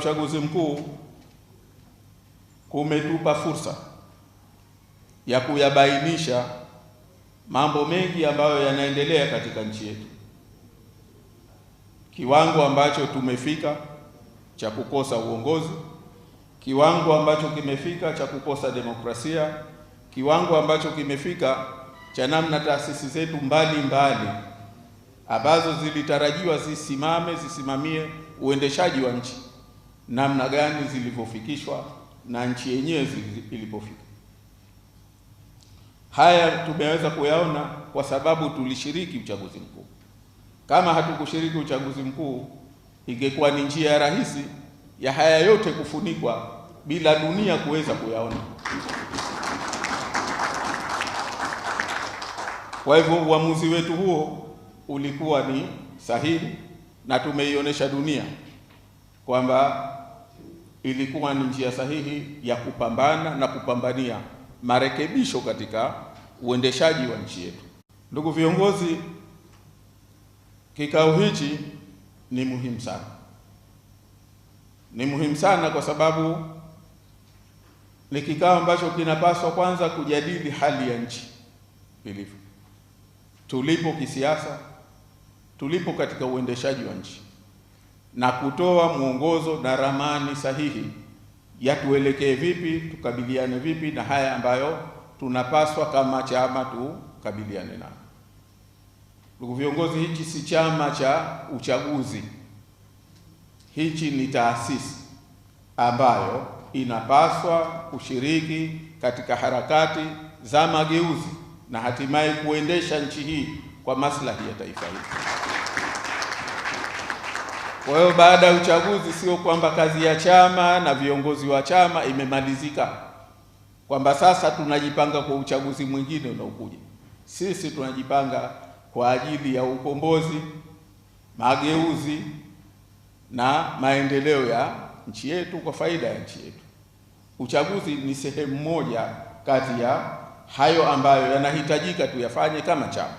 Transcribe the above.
Uchaguzi mkuu kumetupa fursa ya kuyabainisha mambo mengi ambayo yanaendelea katika nchi yetu, kiwango ambacho tumefika cha kukosa uongozi, kiwango ambacho kimefika cha kukosa demokrasia, kiwango ambacho kimefika cha namna taasisi zetu mbalimbali ambazo zilitarajiwa zisimamie uendeshaji wa nchi, namna gani zilivyofikishwa na nchi yenyewe ilipofika. Haya tumeweza kuyaona kwa sababu tulishiriki uchaguzi mkuu. Kama hatukushiriki uchaguzi mkuu, ingekuwa ni njia rahisi ya haya yote kufunikwa bila dunia kuweza kuyaona. Kwa hivyo uamuzi wetu huo ulikuwa ni sahihi na tumeionyesha dunia kwamba ilikuwa ni njia sahihi ya kupambana na kupambania marekebisho katika uendeshaji wa nchi yetu. Ndugu viongozi, kikao hichi ni muhimu sana. Ni muhimu sana kwa sababu ni kikao ambacho kinapaswa kwanza kujadili hali ya nchi ilivyo, tulipo kisiasa, tulipo katika uendeshaji wa nchi, na kutoa mwongozo na ramani sahihi ya tuelekee vipi, tukabiliane vipi na haya ambayo tunapaswa kama chama tukabiliane nayo. Ndugu viongozi, hichi si chama cha uchaguzi. Hichi ni taasisi ambayo inapaswa kushiriki katika harakati za mageuzi na hatimaye kuendesha nchi hii kwa maslahi ya taifa hili. Kwa hiyo baada ya uchaguzi, sio kwamba kazi ya chama na viongozi wa chama imemalizika, kwamba sasa tunajipanga kwa uchaguzi mwingine unaokuja. Sisi tunajipanga kwa ajili ya ukombozi, mageuzi na maendeleo ya nchi yetu kwa faida ya nchi yetu. Uchaguzi ni sehemu moja kati ya hayo ambayo yanahitajika tuyafanye kama chama.